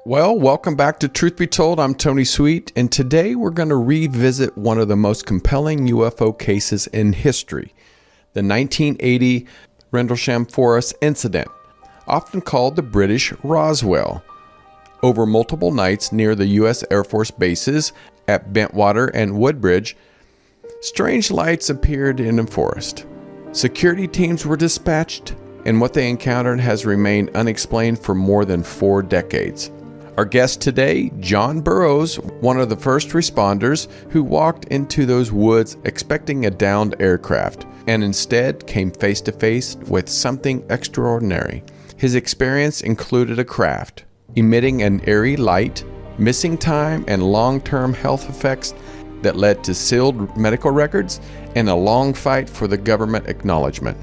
Well, welcome back to Truth Be Told. I'm Tony Sweet, and today we're going to revisit one of the most compelling UFO cases in history, the 1980 Rendlesham Forest incident, often called the British Roswell. Over multiple nights near the U.S. Air Force bases at Bentwater and Woodbridge, strange lights appeared in the forest. Security teams were dispatched, and what they encountered has remained unexplained for more than 4 decades. Our guest today, John Burroughs, one of the first responders who walked into those woods expecting a downed aircraft, and instead came face to face with something extraordinary. His experience included a craft emitting an eerie light, missing time, and long-term health effects that led to sealed medical records and a long fight for the government acknowledgement.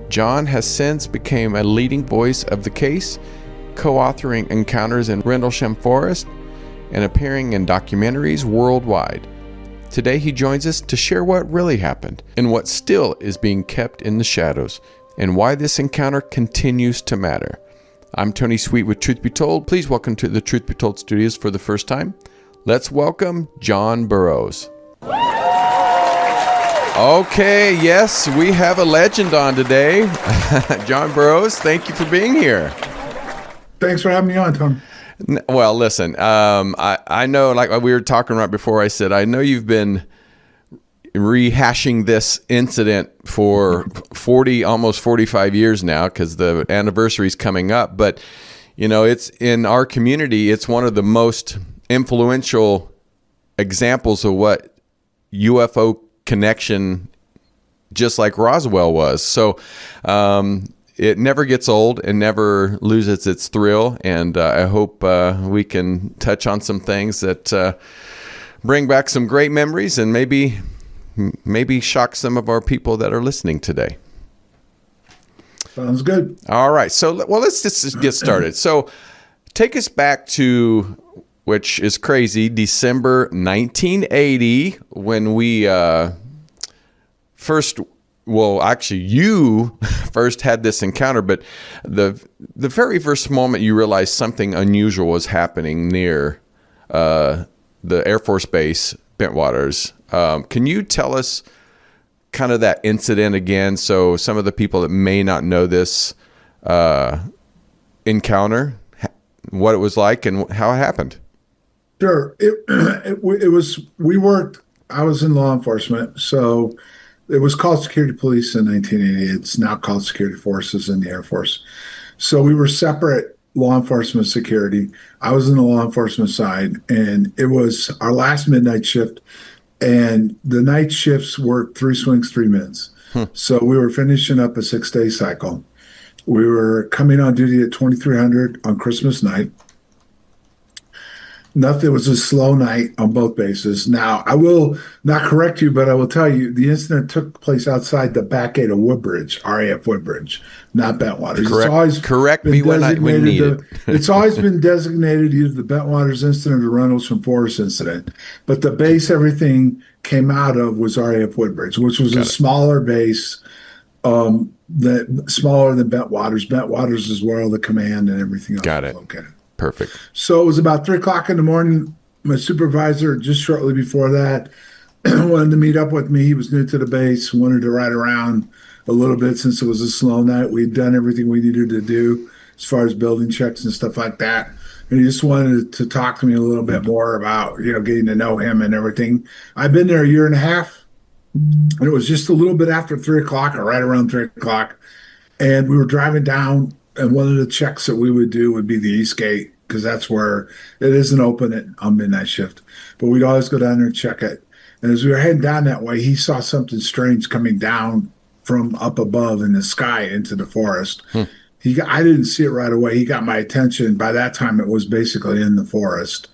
John has since become a leading voice of the case, co-authoring encounters in Rendlesham Forest and appearing in documentaries worldwide. Today he joins us to share what really happened and what still is being kept in the shadows and why this encounter continues to matter. I'm Tony Sweet with Truth Be Told. Please welcome to the Truth Be Told studios for the first time. Let's welcome John Burroughs. Okay, yes, we have a legend on today. John Burroughs, thank you for being here. Thanks for having me on, Tom. Well, listen, I know, like we were talking right before I said, I know you've been rehashing this incident for almost 45 years now, because the anniversary is coming up. But, you know, it's in our community, it's one of the most influential examples of what UFO connection, just like Roswell was. So, it never gets old and never loses its thrill, and I hope we can touch on some things that bring back some great memories and maybe shock some of our people that are listening today. Sounds good. All right, so let's just get started. So take us back to, which is crazy, December 1980, when we you first had this encounter, but the very first moment you realized something unusual was happening near the Air Force Base, Bentwaters. Can you tell us kind of that incident again, so some of the people that may not know this encounter, what it was like and how it happened? Sure. I was in law enforcement, so it was called Security Police in 1980. It's now called Security Forces in the Air Force. So we were separate law enforcement security. I was in the law enforcement side, and it was our last midnight shift. And the night shifts were 3 swings, 3 mids. So we were finishing up a 6-day cycle. We were coming on duty at 2300 on Christmas night. It was a slow night on both bases. Now, I will not correct you, but I will tell you the incident took place outside the back gate of Woodbridge, RAF Woodbridge, not Bentwaters. Correct me when needed. It's always been designated either the Bentwaters incident or the Rendlesham Forest incident. But the base everything came out of was RAF Woodbridge, which was smaller base, smaller than Bentwaters. Bentwaters is where all the command and everything else was located. Perfect. So it was about 3:00 in the morning. My supervisor, just shortly before that, wanted to meet up with me. He was new to the base, wanted to ride around a little bit since it was a slow night. We'd done everything we needed to do as far as building checks and stuff like that. And he just wanted to talk to me a little bit more about, getting to know him and everything. I've been there a year and a half, and it was just a little bit after 3:00 or right around 3:00. And we were driving down, and one of the checks that we would do would be the East Gate, because that's where it isn't open on midnight shift. But we'd always go down there and check it. And as we were heading down that way, he saw something strange coming down from up above in the sky into the forest. I didn't see it right away. He got my attention. By that time, it was basically in the forest.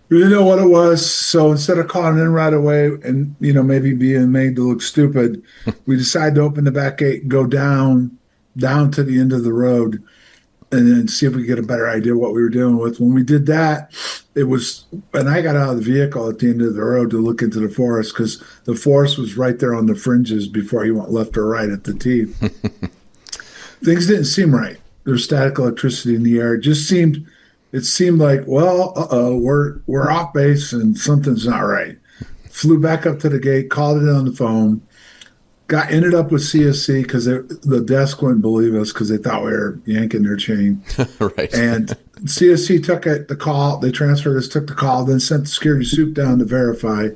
We didn't know what it was, so instead of calling in right away and maybe being made to look stupid, we decided to open the back gate and go down to the end of the road and then see if we could get a better idea what we were dealing with. When we did that, and I got out of the vehicle at the end of the road to look into the forest, because the forest was right there on the fringes before you went left or right at the T. Things didn't seem right. There was static electricity in the air. It just seemed it seemed like, well, we're off base and something's not right. Flew back up to the gate, called it on the phone, ended up with CSC because the desk wouldn't believe us because they thought we were yanking their chain. Right. And CSC took the call. They transferred us, took the call, then sent the security soup down to verify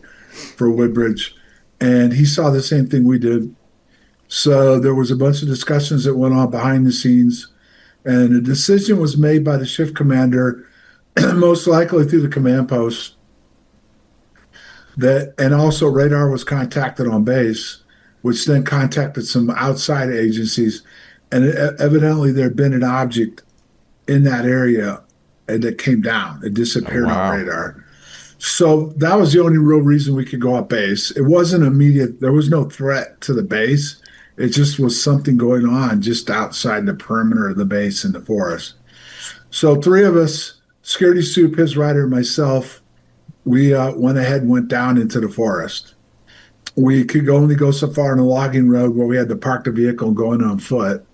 for Woodbridge. And he saw the same thing we did. So there was a bunch of discussions that went on behind the scenes. And a decision was made by the shift commander, most likely through the command post, and also radar was contacted on base, which then contacted some outside agencies. And evidently there had been an object in that area and it came down. It disappeared on radar. So that was the only real reason we could go up base. It wasn't immediate. There was no threat to the base. It just was something going on just outside the perimeter of the base in the forest. So three of us, security soup, his rider, and myself, we went ahead and went down into the forest. We could only go so far on a logging road where we had to park the vehicle and go in on foot.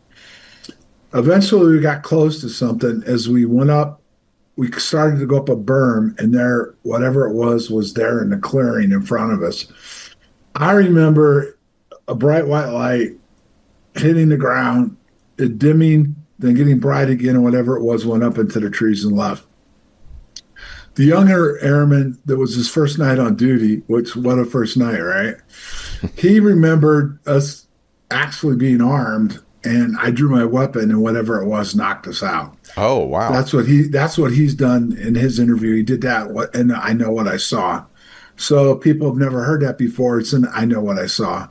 Eventually, we got close to something. As we went up, we started to go up a berm, and there, whatever it was there in the clearing in front of us. I remember a bright white light hitting the ground, it dimming, then getting bright again, and whatever it was went up into the trees and left. The younger airman that was his first night on duty, which what a first night, right? He remembered us actually being armed, and I drew my weapon, and whatever it was knocked us out. Oh, wow. That's what he's done in his interview. He did that, and I know what I saw. So people have never heard that before. It's I know what I saw.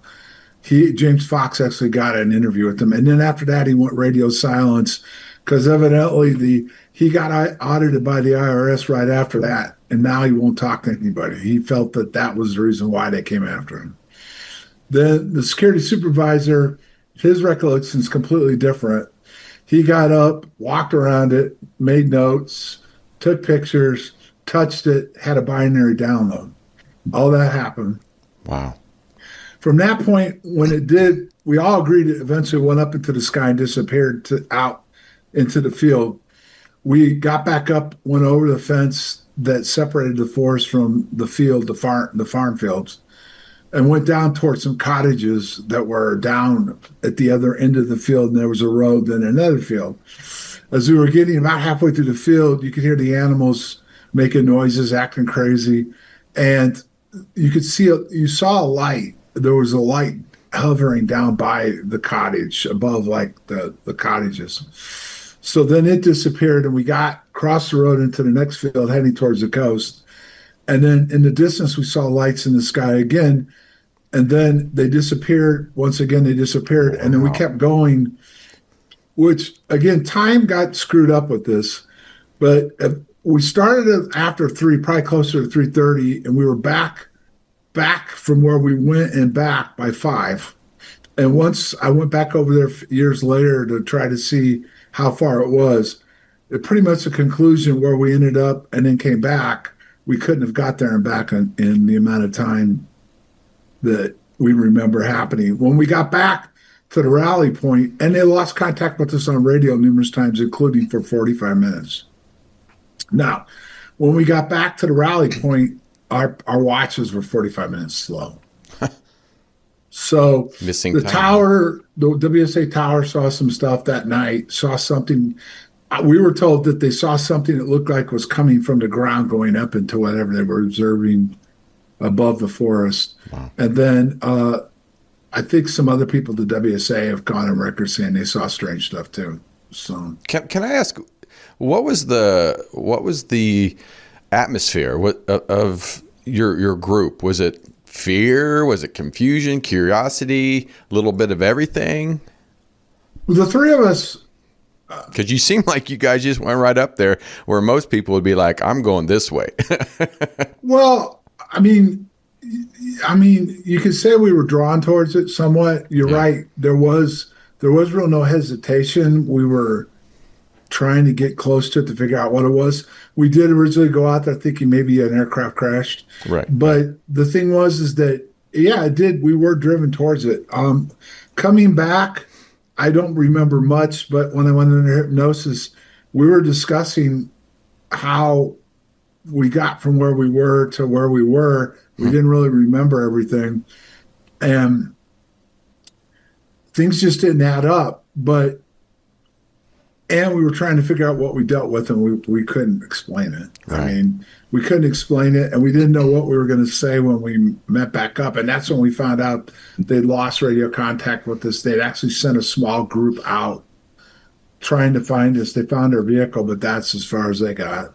James Fox actually got an interview with him, and then after that he went radio silence because evidently he got audited by the IRS right after that, and now he won't talk to anybody. He felt that was the reason why they came after him. Then the security supervisor, his recollection is completely different. He got up, walked around it, made notes, took pictures, touched it, had a binary download. All that happened. Wow. From that point, when it did, we all agreed it eventually went up into the sky and disappeared out into the field. We got back up, went over the fence that separated the forest from the field, the farm fields, and went down towards some cottages that were down at the other end of the field, and there was a road, then another field. As we were getting about halfway through the field, you could hear the animals making noises, acting crazy, and you saw a light. There was a light hovering down by the cottage, above like the cottages. So then it disappeared, and we crossed the road into the next field, heading towards the coast. And then in the distance, we saw lights in the sky again, and then they disappeared. Once again, they disappeared, and then we kept going, which, again, time got screwed up with this. But we started after 3, probably closer to 3:30, and we were back from where we went and back by 5. And once I went back over there years later to try to see how far it was, it pretty much the conclusion where we ended up and then came back, we couldn't have got there and back in the amount of time that we remember happening. When we got back to the rally point, and they lost contact with us on radio numerous times, including for 45 minutes. Now, when we got back to the rally point, our watches were 45 minutes slow. So Missing the time. tower, the WSA tower saw some stuff that night, saw something. We were told that they saw something that looked like was coming from the ground going up into whatever they were observing above the forest. Wow. And then I think some other people at the WSA have gone on record saying they saw strange stuff too. So Can I ask, what was the atmosphere of your group? Was it fear? Was it confusion, curiosity, a little bit of everything? the three of us, Because you seem like you guys just went right up there where most people would be like, I'm going this way. well, I mean, you could say we were drawn towards it somewhat. You're right. There was real no hesitation. We were trying to get close to it to figure out what it was. We did originally go out there thinking maybe an aircraft crashed. Right. But the thing is that, yeah, it did. We were driven towards it. Coming back, I don't remember much, but when I went into hypnosis, we were discussing how we got from where we were to where we were. We didn't really remember everything. And things just didn't add up. And we were trying to figure out what we dealt with, and we couldn't explain it. Right. I mean, we couldn't explain it, and we didn't know what we were going to say when we met back up. And that's when we found out they'd lost radio contact with us. They'd actually sent a small group out trying to find us. They found our vehicle, but that's as far as they got.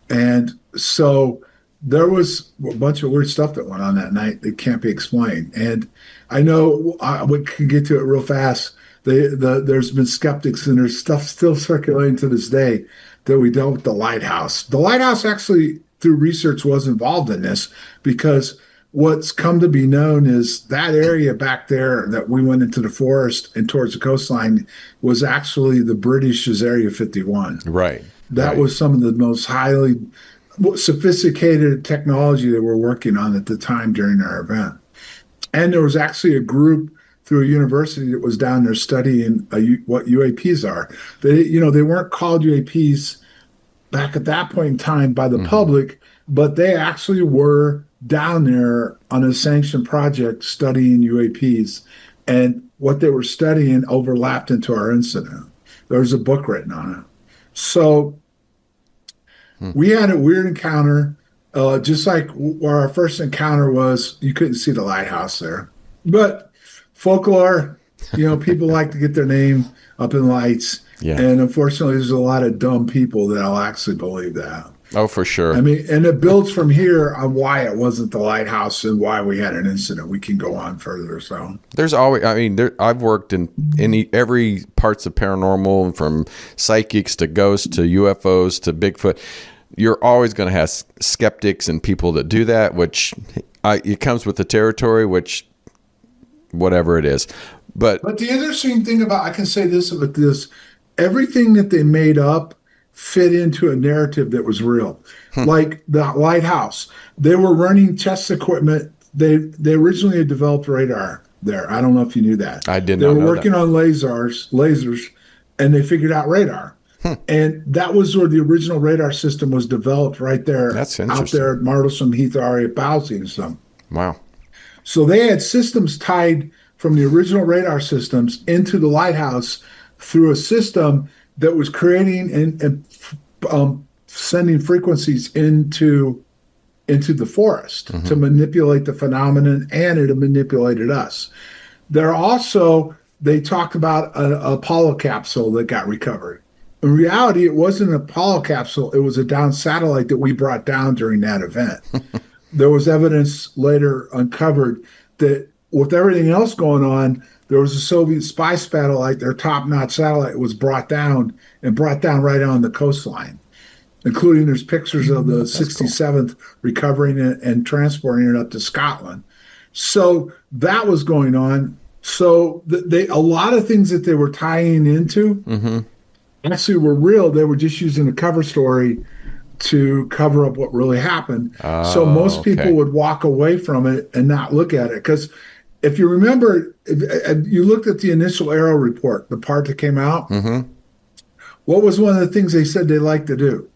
And so there was a bunch of weird stuff that went on that night that can't be explained. And I know we can get to it real fast. There's been skeptics, and there's stuff still circulating to this day that we dealt with the lighthouse. The lighthouse actually, through research, was involved in this, because what's come to be known is that area back there that we went into the forest and towards the coastline was actually the British's Area 51. Right. That was some of the most highly sophisticated technology that we're working on at the time during our event. And there was actually a group through a university that was down there studying what UAPs are. They weren't called UAPs back at that point in time by the public, but they actually were down there on a sanctioned project studying UAPs. And what they were studying overlapped into our incident. There was a book written on it. So we had a weird encounter, just like where our first encounter was. You couldn't see the lighthouse there. But folklore, people like to get their name up in lights. Yeah. And unfortunately, there's a lot of dumb people that'll actually believe that. Oh, for sure. I mean, and it builds from here on why it wasn't the lighthouse and why we had an incident. We can go on further. So there's always, I've worked in every parts of paranormal, from psychics to ghosts to UFOs to Bigfoot. You're always going to have skeptics and people that do that, which it comes with the territory, which whatever it is. But the interesting thing I can say this about this, everything that they made up fit into a narrative that was real. Like the lighthouse, they were running test equipment. They originally had developed radar there. I don't know if you knew that. I did not know that. They were working on lasers, and they figured out radar. And that was where the original radar system was developed, right there. That's out interesting. there at Martlesham Heath area, Bowsy and some. Wow. So they had systems tied from the original radar systems into the lighthouse through a system that was creating and sending frequencies into the forest to manipulate the phenomenon, and it manipulated us. They talked about an Apollo capsule that got recovered. In reality, it wasn't an Apollo capsule. It was a down satellite that we brought down during that event. There was evidence later uncovered that with everything else going on, there was a Soviet spy satellite, their top-notch satellite, was brought down right on the coastline, including there's pictures of the 67th recovering it and transporting it up to Scotland. So that was going on. So a lot of things that they were tying into actually were real. They were just using a cover story to cover up what really happened. So most people would walk away from it and not look at it. Because if you remember, if you looked at the initial Arrow report, the part that came out, what was one of the things they said they like to do?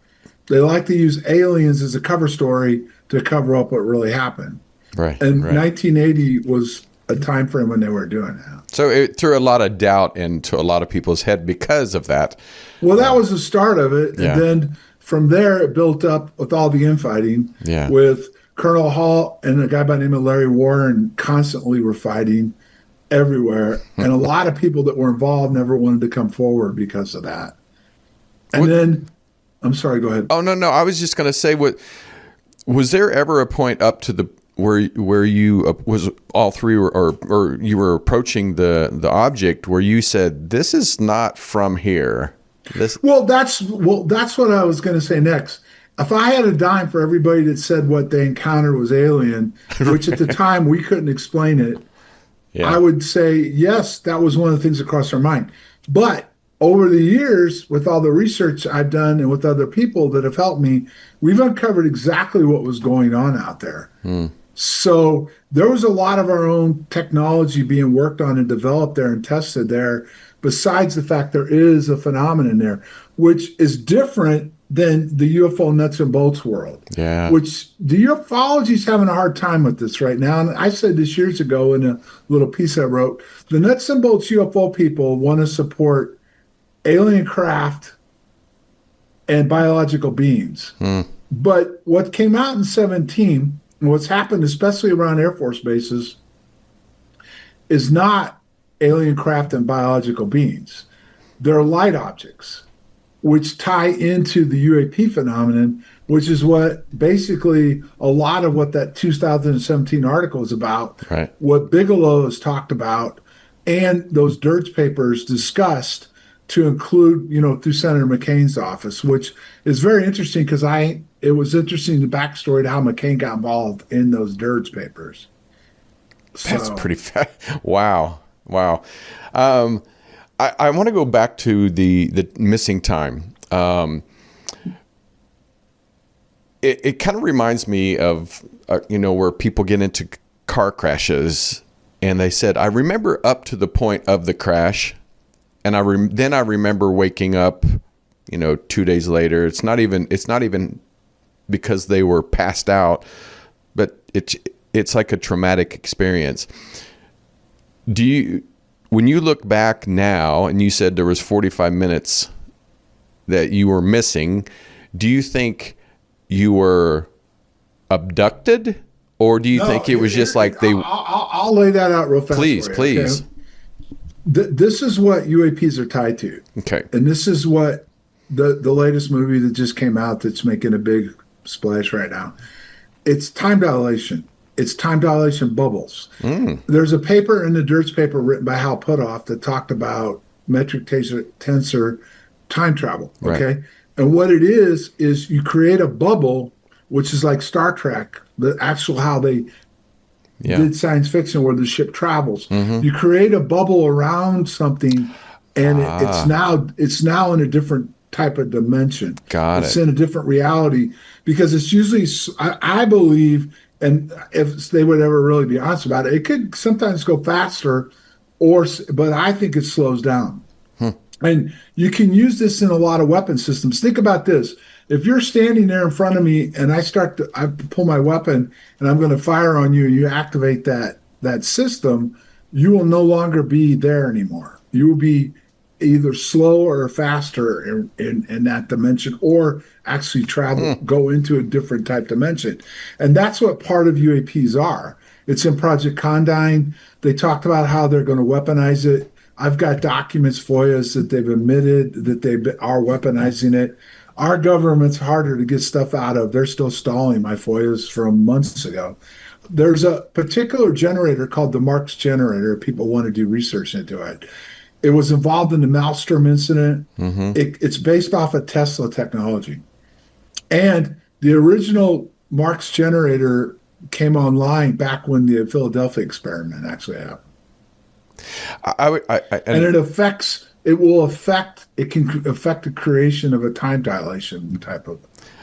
They like to use aliens as a cover story to cover up what really happened. Right. And 1980 was a time frame when they were doing that. So it threw a lot of doubt into a lot of people's head because of that. Well, that was the start of it. Yeah. And then from there, it built up with all the infighting. Yeah. With Colonel Hall and a guy by the name of Larry Warren constantly were fighting everywhere. And a lot of people that were involved never wanted to come forward because of that. And then, I'm sorry, go ahead. Oh, no. I was just going to say, was there ever a point up to the where you was all three or you were approaching the object where you said, this is not from here? Well, that's what I was going to say next. If I had a dime for everybody that said what they encountered was alien, which at the time we couldn't explain it, I would say, yes, that was one of the things that crossed our mind. But over the years, with all the research I've done and with other people that have helped me, we've uncovered exactly what was going on out there. So there was a lot of our own technology being worked on and developed there and tested there, besides the fact there is a phenomenon there, which is different than the UFO nuts and bolts world. Yeah. Which the ufology is having a hard time with this right now. And I said this years ago in a little piece I wrote. The nuts and bolts UFO people want to support alien craft and biological beings. But what came out in 17, and what's happened, especially around Air Force bases, is not alien craft and biological beings. They're light objects, which tie into the UAP phenomenon, which is what basically a lot of what that 2017 article is about, right. What Bigelow has talked about, and those Dirge papers discussed to include, through Senator McCain's office, which is very interesting because it was interesting the backstory to how McCain got involved in those Dirge papers. That's pretty wow. I want to go back to the missing time. It kind of reminds me of, where people get into car crashes and they said, I remember up to the point of the crash. And then I remember waking up, 2 days later. It's not even because they were passed out, but it's like a traumatic experience. When you look back now, and you said there was 45 minutes that you were missing, do you think you were abducted, or do you think it was just like they? I'll lay that out real fast. Please. Okay? This is what UAPs are tied to. Okay. And this is what the latest movie that just came out that's making a big splash right now. It's time dilation. It's time dilation bubbles. There's a paper in the Dirge paper written by Hal Puthoff that talked about metric tensor time travel. Okay. Right. And what it is you create a bubble, which is like Star Trek, the actual how they did science fiction where the ship travels. You create a bubble around something, and it's now in a different type of dimension. It's in a different reality because it's usually, I believe, and if they would ever really be honest about it, it could sometimes go faster, but I think it slows down. And you can use this in a lot of weapon systems. Think about this. If you're standing there in front of me and I pull my weapon and I'm going to fire on you and you activate that system, you will no longer be there anymore. You will be either slower or faster in that dimension, or actually go into a different type dimension. And that's what part of UAPs are. It's in Project Condign. They talked about how they're going to weaponize it. I've got documents, FOIAs, that they've admitted that they are weaponizing it. Our government's harder to get stuff out of. They're still stalling my FOIAs from months ago. There's a particular generator called the Marx generator. People want to do research into it. It was involved in the Maelstrom incident. It's based off of Tesla technology. And the original Marx generator came online back when the Philadelphia experiment actually happened. And it can affect the creation of a time dilation type of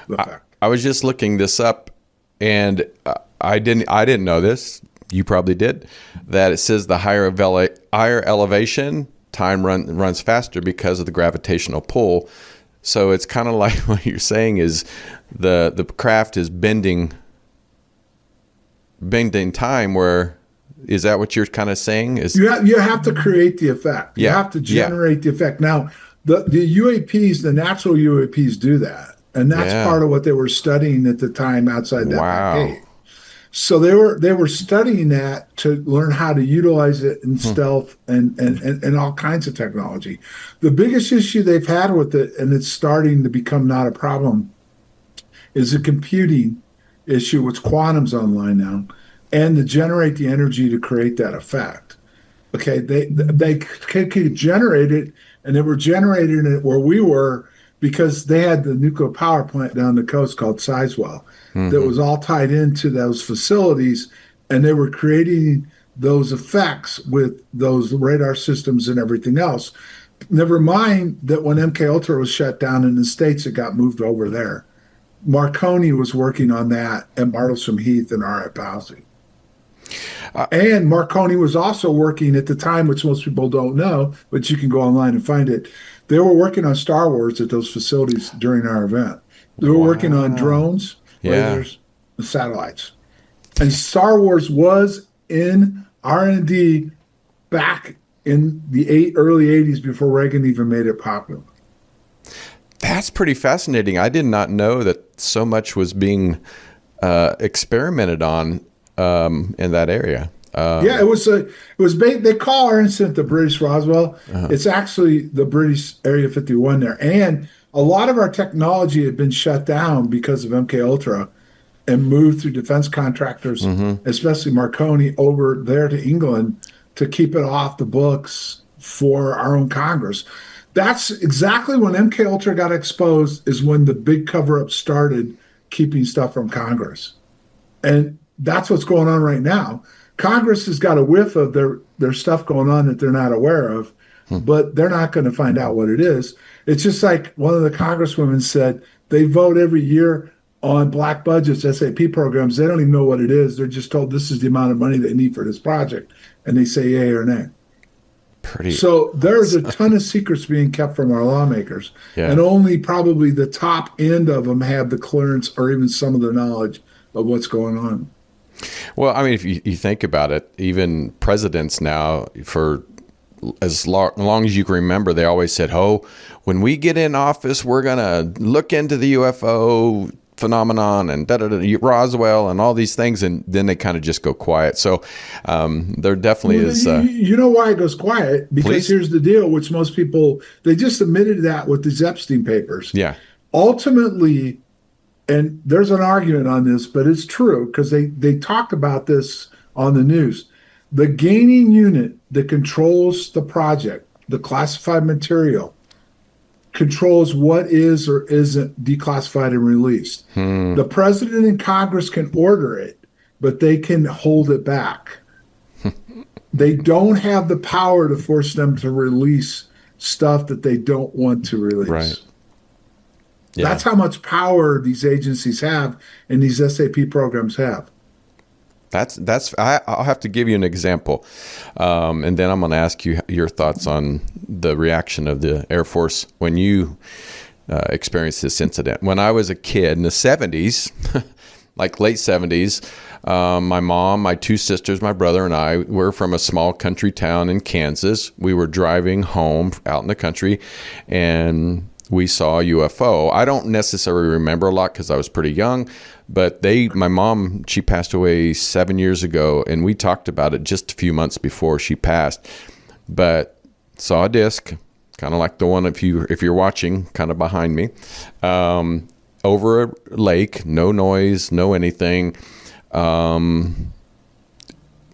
effect. I was just looking this up, and I didn't know this. You probably did. That it says the higher elevation, time runs faster because of the gravitational pull. So it's kind of like what you're saying is the craft is bending time. Where is that what you're kind of saying? Is you have to create the effect. You have to generate the effect. Now, the UAPs, the natural UAPs, do that, and that's part of what they were studying at the time outside that back gate. So they were studying that to learn how to utilize it in stealth and all kinds of technology. The biggest issue they've had with it, and it's starting to become not a problem, is a computing issue, which quantum's online now, and to generate the energy to create that effect. Okay, they could generate it, and they were generating it where we were because they had the nuclear power plant down the coast called Sizewell that was all tied into those facilities, and they were creating those effects with those radar systems and everything else. Never mind that when MK Ultra was shut down in the States, it got moved over there. Marconi was working on that at Martlesham Heath and R.I. Palsy. And Marconi was also working at the time, which most people don't know, but you can go online and find it. They were working on Star Wars at those facilities during our event. They were working on drones, lasers, and satellites. And Star Wars was in R&D back in the early 80s before Reagan even made it popular. That's pretty fascinating. I did not know that so much was being experimented on in that area. Yeah, it was. They call our incident the British Roswell. It's actually the British Area 51 there, and a lot of our technology had been shut down because of MK Ultra, and moved through defense contractors, especially Marconi, over there to England to keep it off the books for our own Congress. That's exactly when MK Ultra got exposed. Is when the big cover up started, keeping stuff from Congress, and that's what's going on right now. Congress has got a whiff of their stuff going on that they're not aware of, but they're not going to find out what it is. It's just like one of the congresswomen said, they vote every year on black budgets, SAP programs. They don't even know what it is. They're just told this is the amount of money they need for this project, and they say yay or nay. So there's a ton of secrets being kept from our lawmakers, and only probably the top end of them have the clearance or even some of the knowledge of what's going on. Well, I mean, if you think about it, even presidents now, for as long as you can remember, they always said, "Oh, when we get in office, we're going to look into the UFO phenomenon and Roswell and all these things," and then they kind of just go quiet. So there definitely is. You know why it goes quiet? Because here's the deal, which most people, they just admitted that with the Epstein papers. Yeah. Ultimately, and there's an argument on this, but it's true because they talked about this on the news. The gaining unit that controls the project, the classified material, controls what is or isn't declassified and released. The president and Congress can order it, but they can hold it back. They don't have the power to force them to release stuff that they don't want to release. Right. Yeah. That's how much power these agencies have and these SAP programs have. I'll have to give you an example, and then I'm going to ask you your thoughts on the reaction of the Air Force when you experienced this incident. When I was a kid in the 70s, like late 70s, my mom, my two sisters, my brother, and I were from a small country town in Kansas. We were driving home out in the country, and we saw a UFO. I don't necessarily remember a lot because I was pretty young, but my mom, she passed away 7 years ago, and we talked about it just a few months before she passed. But saw a disc, kind of like the one if you're watching, kind of behind me, over a lake, no noise, no anything, and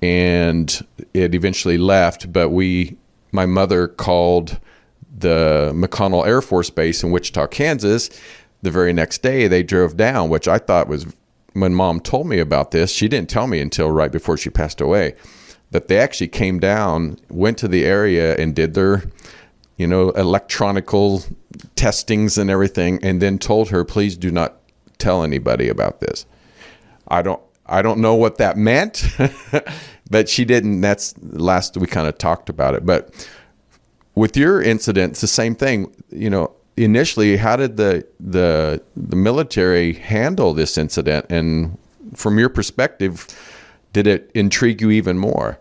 it eventually left. But my mother called the McConnell Air Force Base in Wichita, Kansas. The very next day they drove down, which I thought was, when Mom told me about this, she didn't tell me until right before she passed away, that they actually came down, went to the area and did their, electronical testings and everything, and then told her, please do not tell anybody about this. I don't know what that meant, but she didn't. That's last we kind of talked about it. But with your incident, it's the same thing. Initially, how did the military handle this incident? And from your perspective, did it intrigue you even more?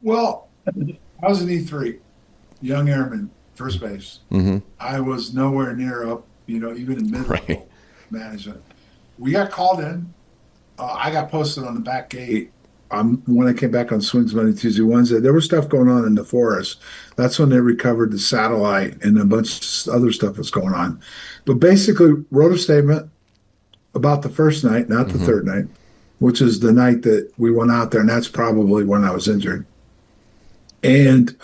Well, I was an E3, young airman, first base. Mm-hmm. I was nowhere near up, even in mid-level management. We got called in. I got posted on the back gate. When I came back on swings Monday, Tuesday, Wednesday, there was stuff going on in the forest. That's when they recovered the satellite and a bunch of other stuff was going on. But basically wrote a statement about the first night, not the third night, which is the night that we went out there, and that's probably when I was injured. And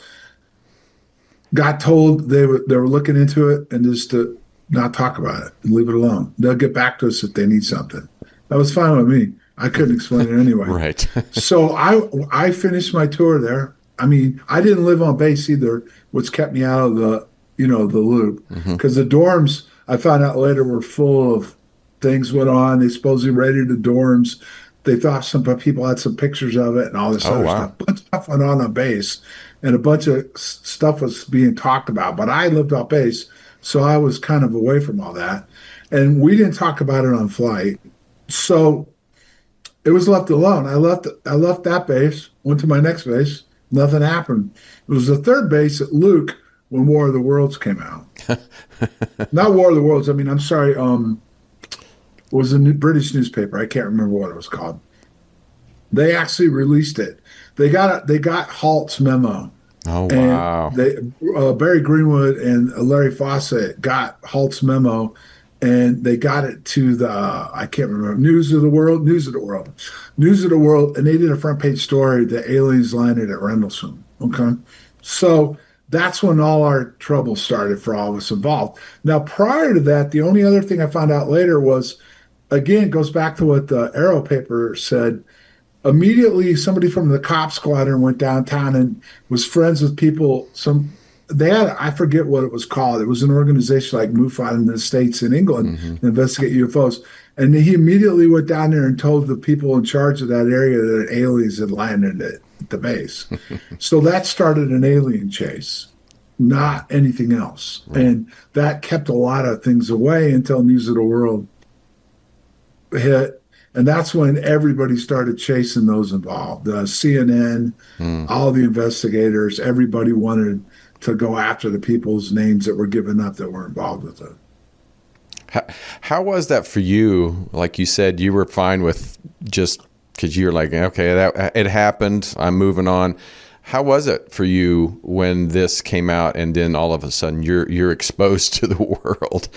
got told they were looking into it and just to not talk about it and leave it alone. They'll get back to us if they need something. That was fine with me. I couldn't explain it anyway. Right. So I finished my tour there. I mean, I didn't live on base either, which kept me out of the loop. Because the dorms, I found out later, were full of things went on. They supposedly raided the dorms. They thought some people had some pictures of it and all this Oh, other wow. stuff. A bunch of stuff went on base, and a bunch of stuff was being talked about. But I lived off base, so I was kind of away from all that. And we didn't talk about it on flight. So it was left alone. I left that base, went to my next base, nothing happened. It was the third base at Luke when War of the Worlds came out. Not War of the Worlds, I mean, I'm sorry, it was a British newspaper. I can't remember what it was called. They actually released it. They got Halt's memo, Oh, and wow. they Barry Greenwood and Larry Fawcett got Halt's memo, and they got it to the I can't remember News of the World, and they did a front page story. The aliens landed at Rendlesham. Okay, so that's when all our trouble started for all of us involved. Now, prior to that, the only other thing I found out later was, again, it goes back to what the Arrow paper said. Immediately, somebody from the cop squadron went downtown and was friends with people. They had, I forget what it was called. It was an organization like MUFON in the States and England, investigate UFOs. And he immediately went down there and told the people in charge of that area that aliens had landed at the base. So that started an alien chase, not anything else. Right. And that kept a lot of things away until News of the World hit. And that's when everybody started chasing those involved. CNN, all the investigators, everybody wanted to go after the people's names that were given up that were involved with it. How was that for you? Like you said, you were fine with just because you're like, okay, it happened, I'm moving on. How was it for you when this came out and then all of a sudden you're exposed to the world?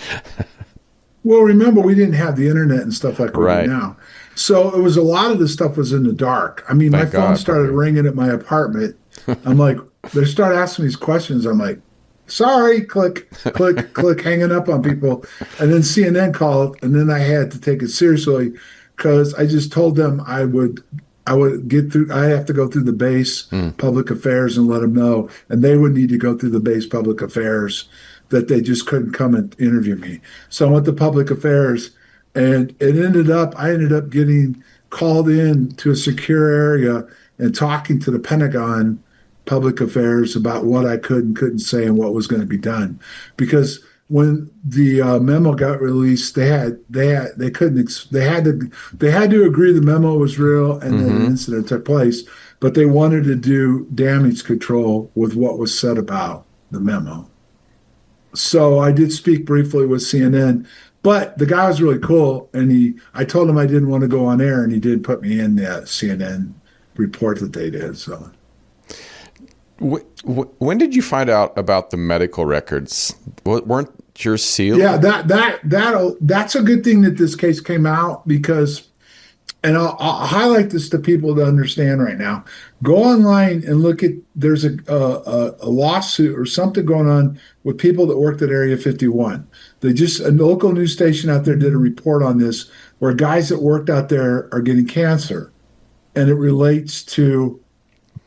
Well, remember, we didn't have the internet and stuff like we Right. do now. So it was a lot of the stuff was in the dark. I mean, Thank my phone God. started ringing at my apartment. I'm like, they start asking these questions. I'm like, sorry, click, click, click, hanging up on people. And then CNN called, and then I had to take it seriously because I just told them I would get through. I have to go through the base public affairs and let them know, and they would need to go through the base public affairs, that they just couldn't come and interview me. So I went to public affairs, and I ended up getting called in to a secure area and talking to the Pentagon public affairs about what I could and couldn't say and what was going to be done. Because when the memo got released, they had to agree the memo was real and that an incident took place, but they wanted to do damage control with what was said about the memo. So I did speak briefly with CNN, but the guy was really cool, and I told him I didn't want to go on air, and he did put me in that CNN report that they did. So, when did you find out about the medical records? Weren't yours sealed? Yeah, that's a good thing that this case came out, because, and I'll highlight this to people to understand right now. Go online and look at, there's a lawsuit or something going on with people that worked at Area 51. A local news station out there did a report on this, where guys that worked out there are getting cancer, and it relates to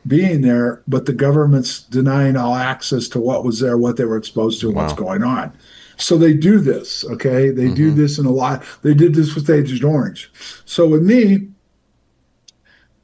being there, but the government's denying all access to what was there, what they were exposed to, and what's going on. So they do this, okay? They do this in a lot. They did this with Agent Orange. So with me,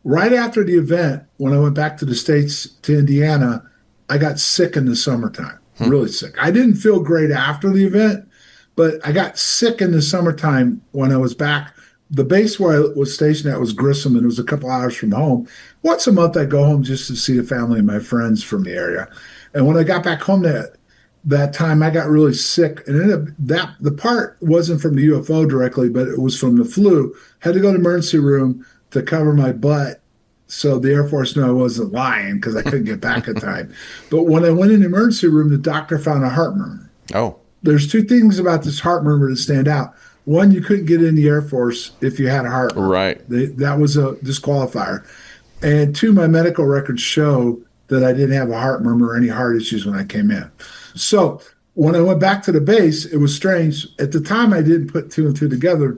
right after the event, when I went back to the States, to Indiana, I got sick in the summertime, really sick. I didn't feel great after the event, but I got sick in the summertime when I was back. The base where I was stationed at was Grissom, and it was a couple hours from home. Once a month, I'd go home just to see the family and my friends from the area. And when I got back home that time, I got really sick, and the part wasn't from the UFO directly, but it was from the flu. Had to go to the emergency room to cover my butt, so the Air Force knew I wasn't lying, because I couldn't get back in time. But when I went in the emergency room, the doctor found a heart murmur. Oh, there's two things about this heart murmur that stand out. One, you couldn't get in the Air Force if you had a heart murmur. Right. That was a disqualifier. And two, my medical records show that I didn't have a heart murmur or any heart issues when I came in. So when I went back to the base, it was strange. At the time, I didn't put two and two together,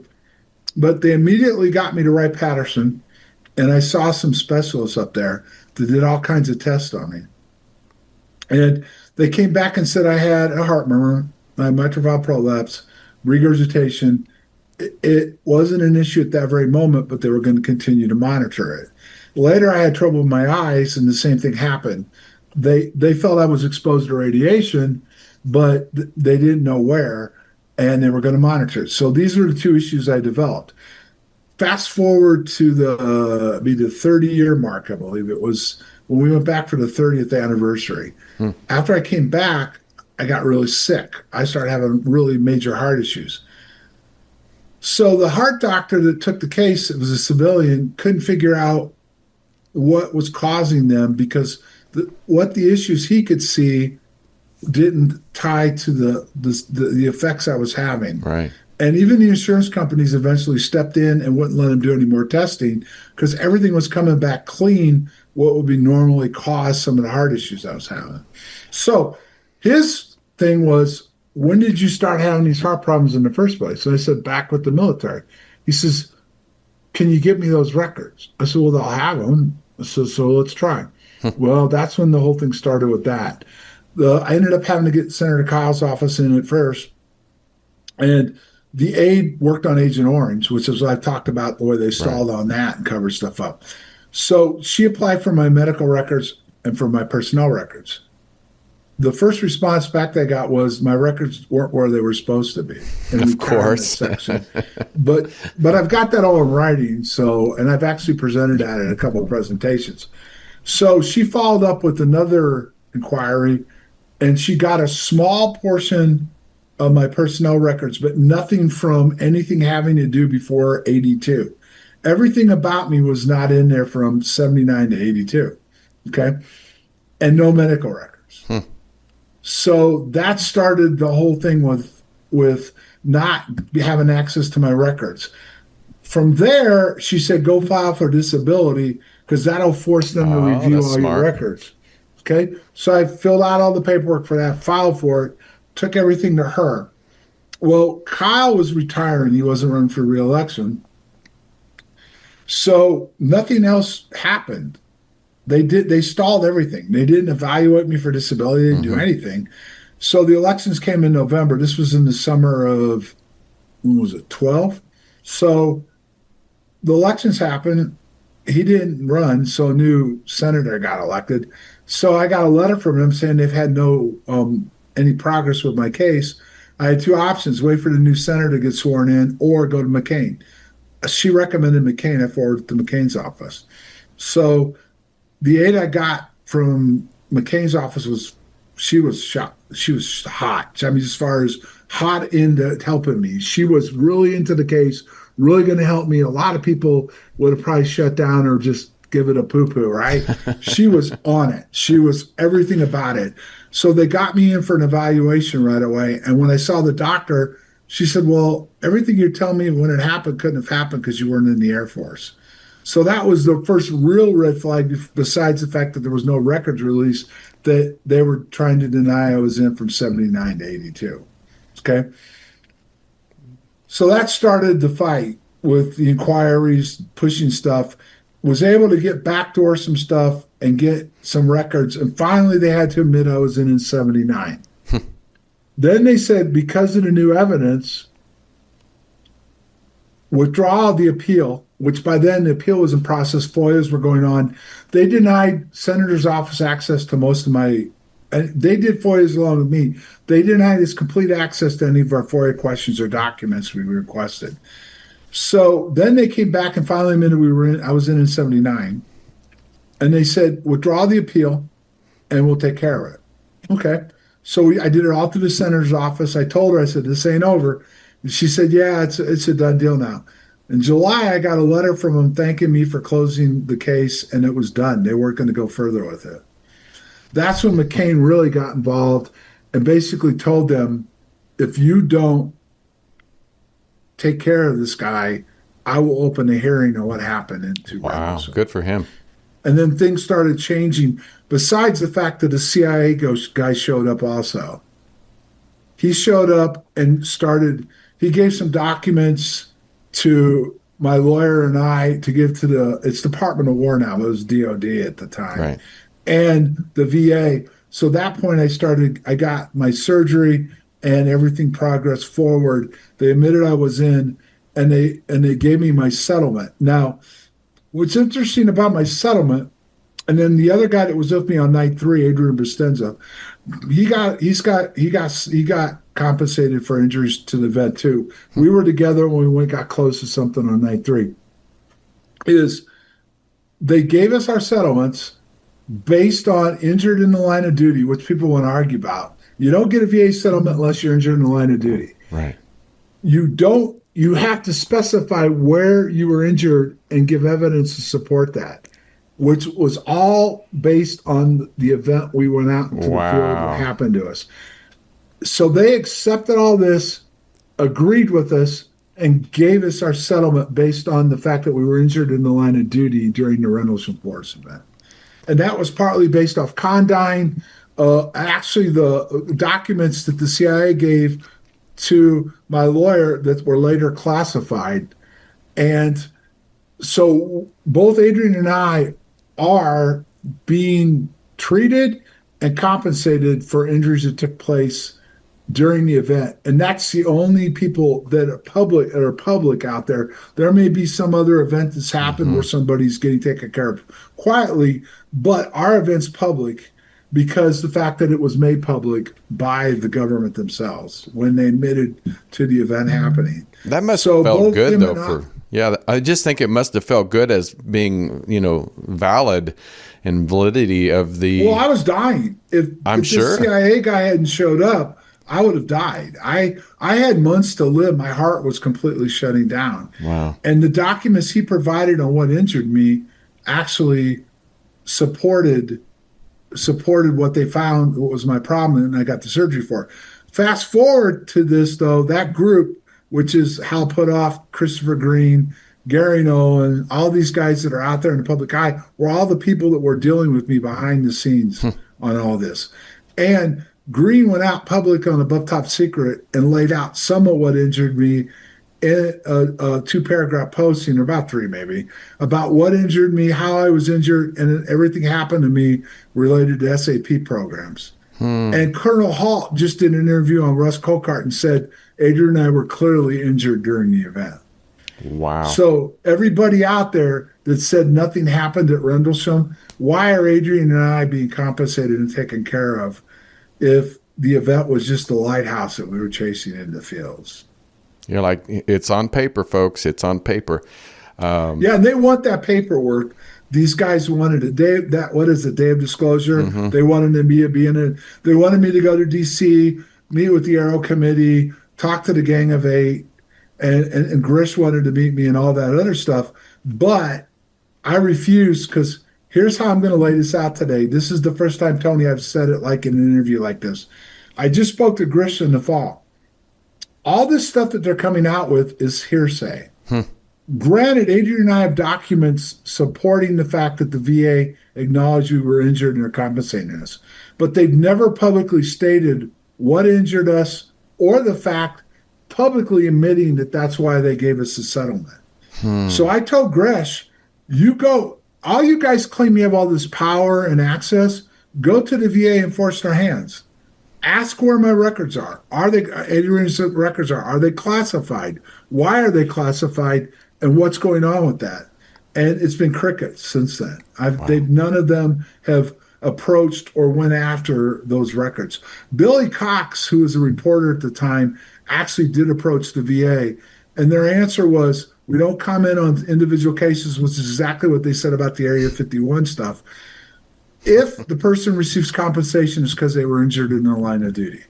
but they immediately got me to Wright-Patterson, and I saw some specialists up there that did all kinds of tests on me. And they came back and said I had a heart murmur, I had mitral valve prolapse, regurgitation, it wasn't an issue at that very moment, but they were going to continue to monitor it. Later, I had trouble with my eyes, and the same thing happened. They felt I was exposed to radiation, but they didn't know where, and they were going to monitor it. So these were the two issues I developed. Fast forward to the 30-year mark, I believe it was, when we went back for the 30th anniversary. After I came back, I got really sick. I started having really major heart issues. So the heart doctor that took the case, it was a civilian, couldn't figure out what was causing them, because what the issues he could see didn't tie to the effects I was having. Right. And even the insurance companies eventually stepped in and wouldn't let him do any more testing, because everything was coming back clean, what would be normally cause some of the heart issues I was having. So his thing was, when did you start having these heart problems in the first place? And I said, back with the military. He says, can you give me those records? I said, well, they'll have them. So let's try. Well, that's when the whole thing started with that. I ended up having to get Senator Kyle's office in at first. And the aide worked on Agent Orange, which is what I've talked about, the way they stalled on that and covered stuff up. So she applied for my medical records and for my personnel records. The first response back they got was my records weren't where they were supposed to be. Of course. Section. But I've got that all in writing. So, and I've actually presented that at a couple of presentations. So she followed up with another inquiry, and she got a small portion of my personnel records, but nothing from anything having to do before 82. Everything about me was not in there from 79 to 82. Okay. And no medical records. So that started the whole thing with not having access to my records. From there, she said, go file for disability, because that'll force them to review all your records. Okay. So I filled out all the paperwork for that, filed for it, took everything to her. Well, Kyle was retiring. He wasn't running for re-election. So nothing else happened. They stalled everything. They didn't evaluate me for disability. They didn't do anything. So the elections came in November. This was in the summer of, when was it, 12? So the elections happened. He didn't run, so a new senator got elected. So I got a letter from him saying they've had no any progress with my case. I had two options: wait for the new senator to get sworn in, or go to McCain. She recommended McCain. I forwarded to McCain's office. So the aide I got from McCain's office was shocked. She was hot. I mean, as far as hot into helping me, she was really into the case, really going to help me. A lot of people would have probably shut down or just give it a poo-poo, right? She was on it. She was everything about it. So they got me in for an evaluation right away. And when I saw the doctor, she said, well, everything you're telling me when it happened couldn't have happened because you weren't in the Air Force. So that was the first real red flag, besides the fact that there was no records released, that they were trying to deny I was in from 79 to 82. Okay? So that started the fight with the inquiries, pushing stuff. Was able to get backdoor some stuff and get some records. And finally, they had to admit I was in 79. Then they said, because of the new evidence, withdraw the appeal, which by then the appeal was in process. FOIAs were going on. They denied Senator's office access to most of my, and they did FOIAs along with me. They denied us complete access to any of our FOIA questions or documents we requested. So then they came back and finally admitted I was in 79. And they said, withdraw the appeal and we'll take care of it. Okay. So I did it all through the senator's office. I told her, I said, this ain't over. And she said, yeah, it's a done deal now. In July, I got a letter from them thanking me for closing the case, and it was done. They weren't going to go further with it. That's when McCain really got involved and basically told them, if you don't take care of this guy, I will open a hearing on what happened into Rendlesham. Good for him. And then things started changing, besides the fact that the CIA guy showed up also. He showed up and he gave some documents to my lawyer and I to give to it's Department of War now, it was DOD at the time, right, and the VA. So at that point I got my surgery and everything progressed forward. They admitted I was in, and they gave me my settlement. Now, what's interesting about my settlement, and then the other guy that was with me on night 3, Adrian Bustenza, he got compensated for injuries to the vet too. We were together when we got close to something on night 3. Is they gave us our settlements based on injured in the line of duty, which people want to argue about. You don't get a VA settlement unless you're injured in the line of duty. Right. You have to specify where you were injured and give evidence to support that, which was all based on the event we went out into the field that happened to us. So they accepted all this, agreed with us, and gave us our settlement based on the fact that we were injured in the line of duty during the Rendlesham Forest event. And that was partly based off Condyne. Actually, the documents that the CIA gave to my lawyer that were later classified. And so both Adrian and I are being treated and compensated for injuries that took place during the event. And that's the only people that are public out there. There may be some other event that's happened where somebody's getting taken care of quietly, but our event's public because the fact that it was made public by the government themselves when they admitted to the event happening. That must have felt good, though. I just think it must have felt good as being, valid and validity of the. Well, I was dying. If sure the CIA guy hadn't showed up, I would have died. I had months to live. My heart was completely shutting down. Wow. And the documents he provided on what injured me actually supported what they found what was my problem, and I got the surgery for it. Fast forward to this, though, that group, which is Hal Puthoff, Christopher Green, Gary Nolan, all these guys that are out there in the public eye, were all the people that were dealing with me behind the scenes on all this. And Green went out public on Above Top Secret and laid out some of what injured me in a 2-paragraph posting, or about 3 maybe, about what injured me, how I was injured, and everything happened to me related to SAP programs. And Colonel Halt just did an interview on Russ Colcart and said, Adrian and I were clearly injured during the event. Wow. So everybody out there that said nothing happened at Rendlesham, why are Adrian and I being compensated and taken care of if the event was just the lighthouse that we were chasing in the fields? You're like, it's on paper, folks. It's on paper. Yeah, and they want that paperwork. These guys wanted a day. What is the day of disclosure? They wanted me to be in it. They wanted me to go to D.C., meet with the Aero Committee, talk to the Gang of Eight, and Grish wanted to meet me and all that other stuff. But I refused because here's how I'm going to lay this out today. This is the first time, Tony, I've said it like in an interview like this. I just spoke to Grish in the fall. All this stuff that they're coming out with is hearsay. Granted, Adrian and I have documents supporting the fact that the VA acknowledged we were injured and are compensating us. But they've never publicly stated what injured us or the fact publicly admitting that that's why they gave us the settlement. So I told Gresh, you go, all you guys claim you have all this power and access, go to the VA and force their hands. Ask where my records are. Adrian's records are they classified? Why are they classified? And what's going on with that? And it's been crickets since then. None of them have approached or went after those records. Billy Cox, who was a reporter at the time, actually did approach the VA. And their answer was, we don't comment on individual cases, which is exactly what they said about the Area 51 stuff. If the person receives compensation, it's because they were injured in the line of duty.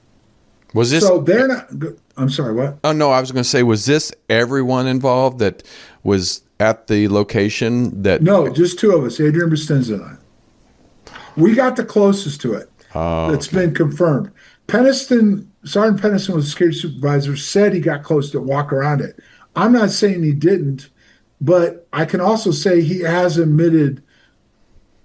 Was this? So they're not. I'm sorry. What? Oh no, I was going to say, was this everyone involved that was at the location? That no, just 2 of us, Adrian Bustenza and I. We got the closest to it. It's been confirmed. Sergeant Penniston was a security supervisor. Said he got close to walk around it. I'm not saying he didn't, but I can also say he has admitted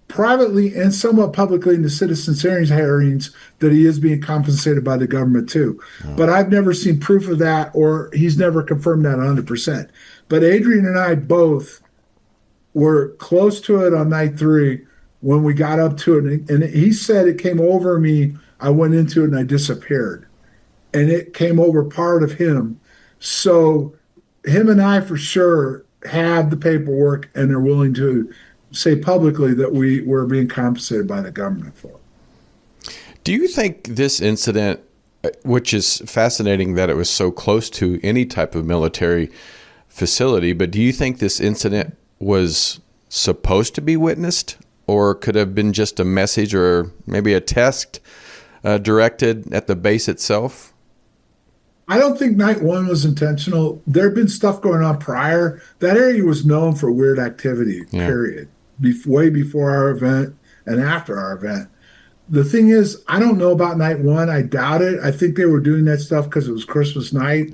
privately and somewhat publicly in the citizens' hearings that he is being compensated by the government too. But I've never seen proof of that, or he's never confirmed that 100%. But Adrian and I both were close to it on night 3 when we got up to it. And he said it came over me. I went into it and I disappeared. And it came over part of him. So him and I for sure have the paperwork and are willing to say publicly that we were being compensated by the government for it. Do you think this incident, which is fascinating that it was so close to any type of military facility, but do you think this incident was supposed to be witnessed, or could have been just a message or maybe a test directed at the base itself? I don't think night one was intentional. There had been stuff going on prior. That area was known for weird activity, period. Way before our event and after our event. The thing is, I don't know about night one. I doubt it. I think they were doing that stuff because it was Christmas night.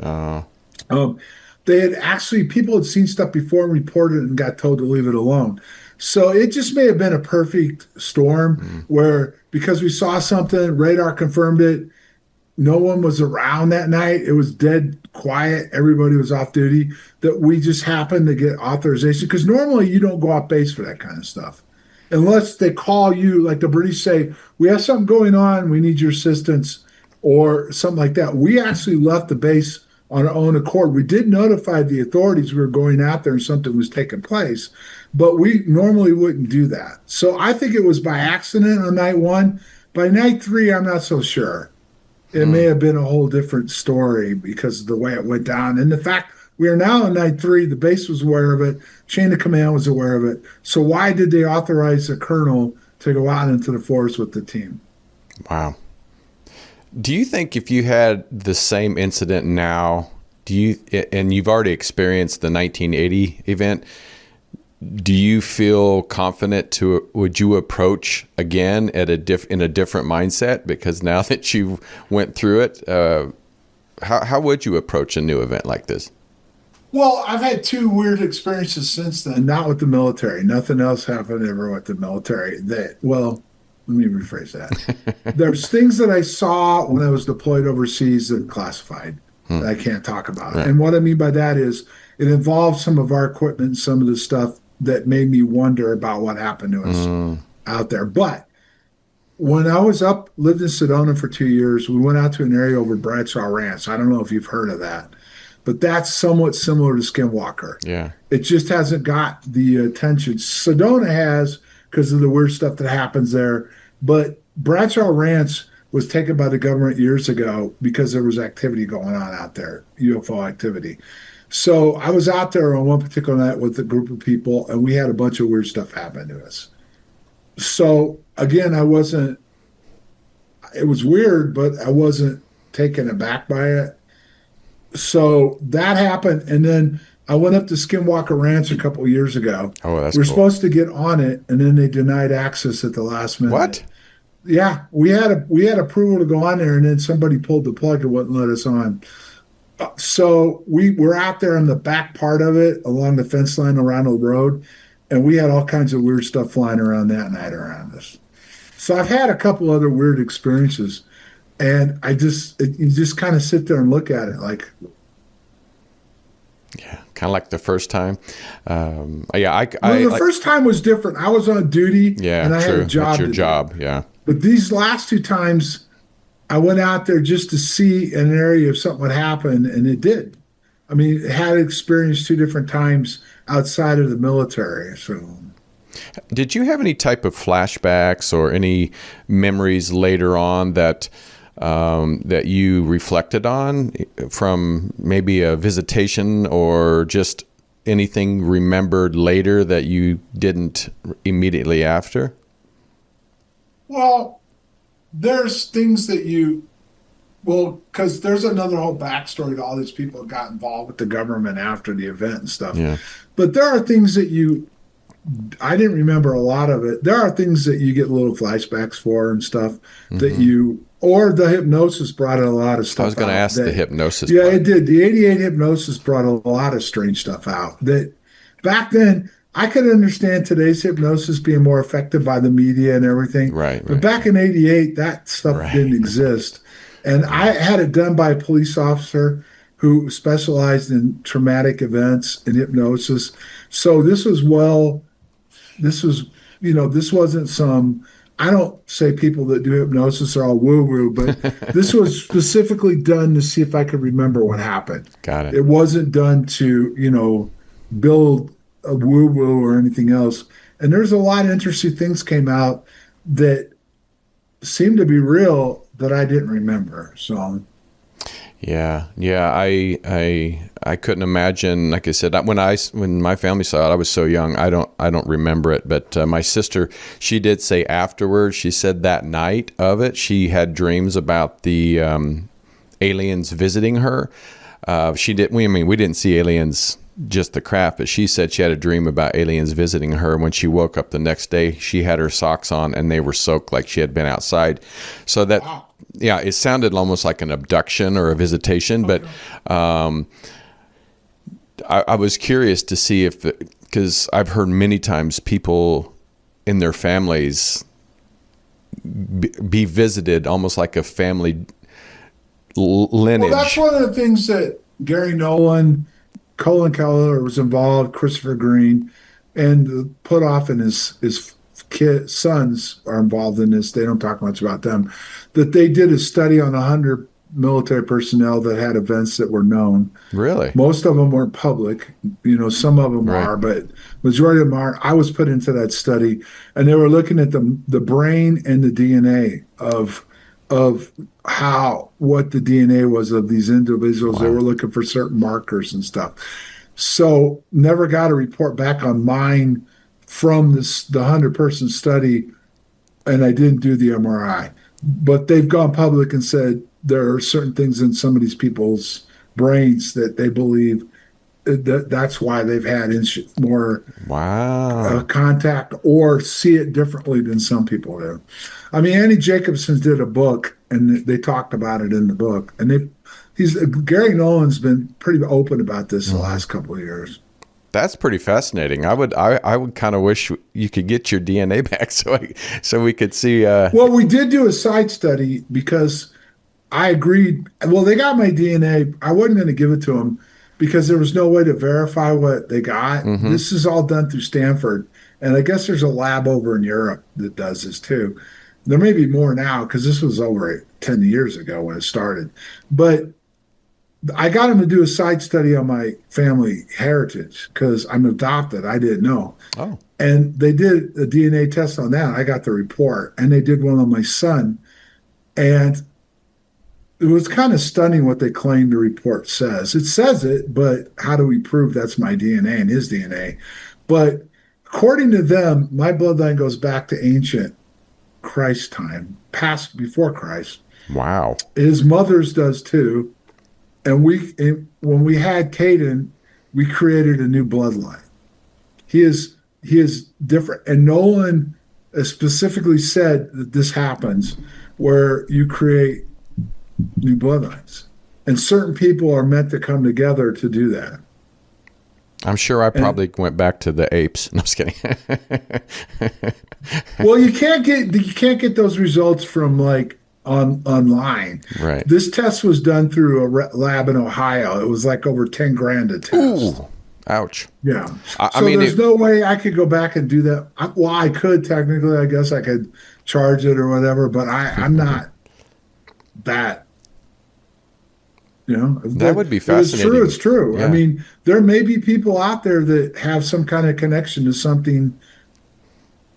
They had actually, people had seen stuff before and reported it and got told to leave it alone. So it just may have been a perfect storm where, because we saw something, radar confirmed it, no one was around that night. It was dead quiet. Everybody was off duty, that we just happened to get authorization. Because normally you don't go off base for that kind of stuff. Unless they call you, like the British say, we have something going on, we need your assistance, or something like that. We actually left the base on our own accord. We did notify the authorities we were going out there and something was taking place, but we normally wouldn't do that. So I think it was by accident on night one. By night three, I'm not so sure. It may have been a whole different story because of the way it went down. And the fact we are now on night three, the base was aware of it, chain of command was aware of it. So why did they authorize the colonel to go out into the forest with the team? Wow. Do you think if you had the same incident now, and you've already experienced the 1980 event, do you feel confident would you approach again in a different mindset? Because now that you went through it, how would you approach a new event like this? Well, I've had two weird experiences since then, not with the military. Nothing else happened ever with the military. Well, let me rephrase that. There's things that I saw when I was deployed overseas that are classified that I can't talk about. Right. And what I mean by that is it involved some of our equipment, some of the stuff that made me wonder about what happened to us out there. But when I was lived in Sedona for 2 years, we went out to an area over Bradshaw Ranch. I don't know if you've heard of that, but that's somewhat similar to Skinwalker. Yeah. It just hasn't got the attention Sedona has because of the weird stuff that happens there. But Bradshaw Ranch was taken by the government years ago because there was activity going on out there, UFO activity. So I was out there on one particular night with a group of people, and we had a bunch of weird stuff happen to us. So again, it was weird, but I wasn't taken aback by it. So that happened. And then I went up to Skinwalker Ranch a couple of years ago. Oh, that's We're cool. supposed to get on it, and then they denied access at the last minute. What? Yeah, we had approval to go on there, and then somebody pulled the plug and wouldn't let us on. So we were out there in the back part of it along the fence line around the road, and we had all kinds of weird stuff flying around that night around us. So I've had a couple other weird experiences, and you just kind of sit there and look at it like. Yeah, kind of like the first time. The first time was different. I was on duty, and I had a job. That's your job, yeah. But these last two times, I went out there just to see an area if something would happen, and it did. I mean, it had experienced two different times outside of the military. So, did you have any type of flashbacks or any memories later on that you reflected on from maybe a visitation or just anything remembered later that you didn't immediately after? Well, there's things that because there's another whole backstory to all these people that got involved with the government after the event and stuff. Yeah. But there are things that I didn't remember a lot of it. There are things that you get little flashbacks for and stuff that or the hypnosis brought a lot of stuff out. I was going to ask the hypnosis. Yeah, part. It did. The 88 hypnosis brought a lot of strange stuff out that back then I could understand today's hypnosis being more affected by the media and everything. Right. But back in 88, that stuff didn't exist. And I had it done by a police officer who specialized in traumatic events and hypnosis. So this wasn't some, I don't say people that do hypnosis are all woo-woo, but this was specifically done to see if I could remember what happened. Got it. It wasn't done to, build a woo-woo or anything else. And there's a lot of interesting things came out that seemed to be real that I didn't remember. So yeah. I couldn't imagine. Like I said, when my family saw it, I was so young. I don't remember it. But my sister, she did say afterwards. She said that night of it, she had dreams about the aliens visiting her. We didn't see aliens, just the craft, but she said she had a dream about aliens visiting her. When she woke up the next day, she had her socks on and they were soaked like she had been outside. So that, yeah, it sounded almost like an abduction or a visitation, but I was curious to see because I've heard many times people in their families be visited almost like a family lineage. Well, that's one of the things that Gary Nolan, Colin Keller was involved, Christopher Green, and Putoff and his sons are involved in this. They don't talk much about them. That they did a study on 100 military personnel that had events that were known. Really? Most of them weren't public. Some of them are, but majority of them aren't. I was put into that study, and they were looking at the brain and the DNA of what the DNA was of these individuals. Wow. They were looking for certain markers and stuff. So never got a report back on mine from the 100-person study, and I didn't do the MRI. But they've gone public and said there are certain things in some of these people's brains that they believe that's why they've had more contact or see it differently than some people do. I mean, Annie Jacobson did a book, and they talked about it in the book. And Gary Nolan's been pretty open about this the last couple of years. That's pretty fascinating. I would kind of wish you could get your DNA back so we could see. Well, we did do a side study because I agreed. Well, they got my DNA. I wasn't going to give it to them because there was no way to verify what they got. Mm-hmm. This is all done through Stanford. And I guess there's a lab over in Europe that does this too. There may be more now because this was over 10 years ago when it started. But I got them to do a side study on my family heritage because I'm adopted. I didn't know. Oh. And they did a DNA test on that. I got the report. And they did one on my son. And it was kind of stunning what they claim the report says. It says it, but how do we prove that's my DNA and his DNA? But according to them, my bloodline goes back to ancient Christ time, past before Christ. Wow. His mother's does too. And when we had Caden, we created a new bloodline. He is different. And Nolan specifically said that this happens where you create new bloodlines. And certain people are meant to come together to do that. I'm sure I probably went back to the apes. No, I'm just kidding. Well, you can't get those results from online. Right. This test was done through a lab in Ohio. It was like over $10,000 a test. Ooh, ouch. Yeah. I mean, there's no way I could go back and do that. Well, I could technically. I guess I could charge it or whatever, but I'm not that. That would be fascinating. It's true. Yeah. I mean, there may be people out there that have some kind of connection to something,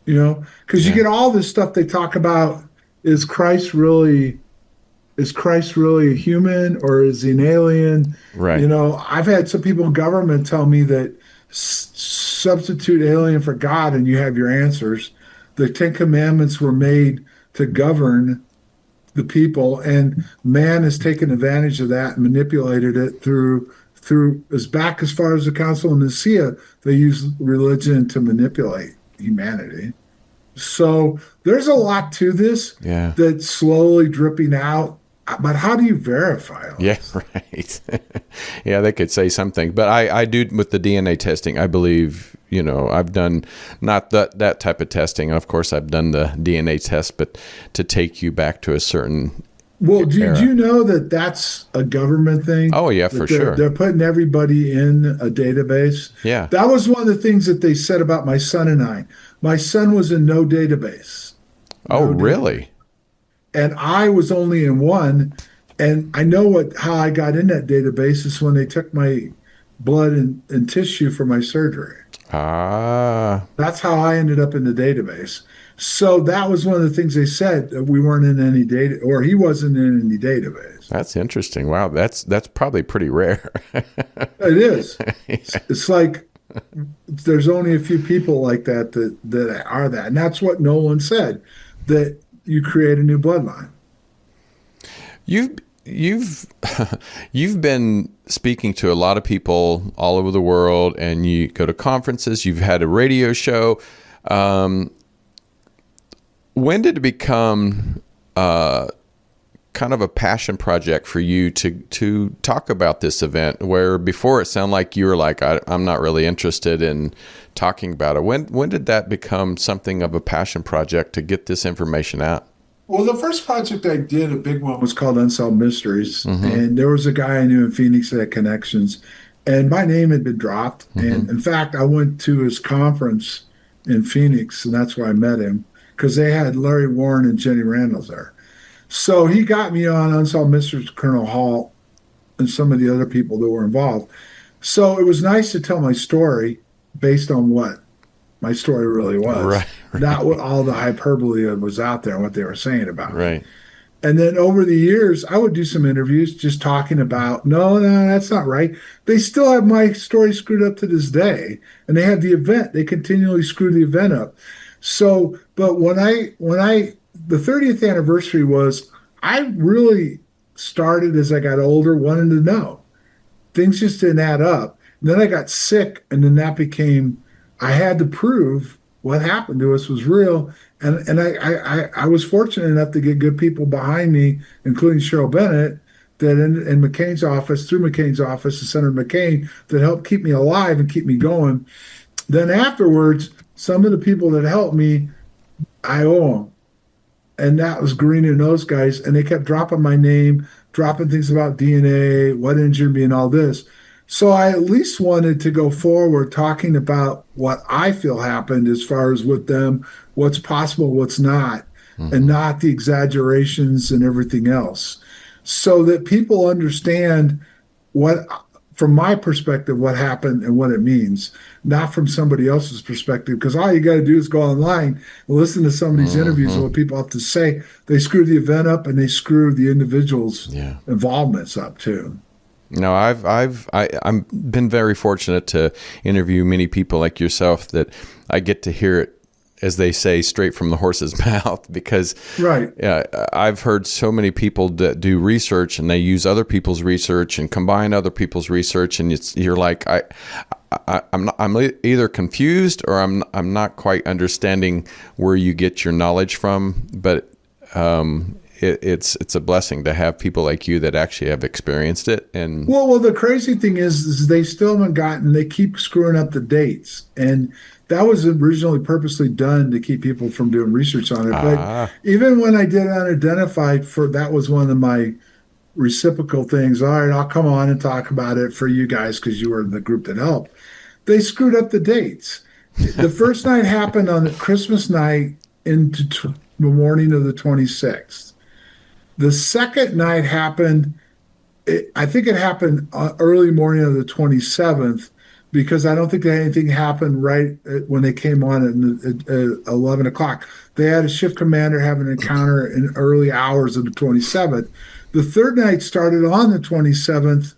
because you get all this stuff they talk about. Is Christ really a human or is he an alien? Right. I've had some people in government tell me that substitute alien for God and you have your answers. The 10 Commandments were made to govern the people, and man has taken advantage of that and manipulated it through back as far as the Council of Nicaea. They use religion to manipulate humanity. So there's a lot to this that's slowly dripping out. But how do you verify all this? Right. Yeah, they could say something. But I do with the DNA testing, I believe, I've done not that type of testing. Of course, I've done the DNA test, but to take you back to a certain Well, do you know that that's a government thing? Oh, yeah, for sure. They're putting everybody in a database. Yeah. That was one of the things that they said about my son and I. My son was in no database. Oh, No really? database. And I was only in one. And I know how I got in that database is when they took my blood and tissue for my surgery. Ah, That's how I ended up in the database. So that was one of the things they said, that we weren't in any data, or he wasn't in any database. that's interesting. Wow, that's probably pretty rare. It is. It's like there's only a few people like that are that, and that's what Nolan said, that you create a new bloodline. You've you've been speaking to a lot of people all over the world, and you go to conferences. You've had a radio show. When did it become kind of a passion project for you to talk about this event, where before it sounded like you were like, I'm not really interested in talking about it? When did that become something of a passion project to get this information out? Well, the first project I did, a big one, was called Unsolved Mysteries. And there was a guy I knew in Phoenix that had connections. And my name had been dropped. And in fact, I went to his conference in Phoenix, and that's where I met him, because they had Larry Warren and Jenny Randles there. So he got me on Unsolved Mysteries, Colonel Hall, and some of the other people that were involved. So it was nice to tell my story based on what my story really was, Right. not what all the hyperbole that was out there and what they were saying about it. Right. And then over the years, I would do some interviews just talking about, no, that's not right. They still have my story screwed up to this day. And they have the event. They continually screw the event up. So, but when the 30th anniversary was, I really started as I got older, wanting to know. Things just didn't add up. And then I got sick, and then that became, I had to prove what happened to us was real. And I was fortunate enough to get good people behind me, including Cheryl Bennett, that in McCain's office, through McCain's office, and Senator McCain, that helped keep me alive and keep me going. Then afterwards, some of the people that helped me, I owe them. And that was Green and those guys. And they kept dropping my name, dropping things about DNA, what injured me, and all this. So I at least wanted to go forward talking about what I feel happened as far as with them, what's possible, what's not, and not the exaggerations and everything else. So that people understand what, from my perspective, what happened and what it means, not from somebody else's perspective. Because all you got to do is go online and listen to some of these interviews and what people have to say. They screw the event up, and they screw the individual's involvements up too. No, I've been very fortunate to interview many people like yourself that I get to hear it, as they say, straight from the horse's mouth, because I've heard so many people that do research, and they use other people's research and combine other people's research, and you're like, I'm either confused or I'm not quite understanding where you get your knowledge from, but it's a blessing to have people like you that actually have experienced it. And well, the crazy thing is they still haven't gotten. They keep screwing up the dates, and that was originally purposely done to keep people from doing research on it. But even when I did Unidentified, that was one of my reciprocal things. All right, I'll come on and talk about it for you guys because you were in the group that helped. They screwed up the dates. The first night happened on Christmas night into the morning of the 26th. The second night happened, I think it happened early morning of the 27th, because I don't think that anything happened right when they came on at 11 o'clock. They had a shift commander have an encounter in early hours of the 27th. The third night started on the 27th,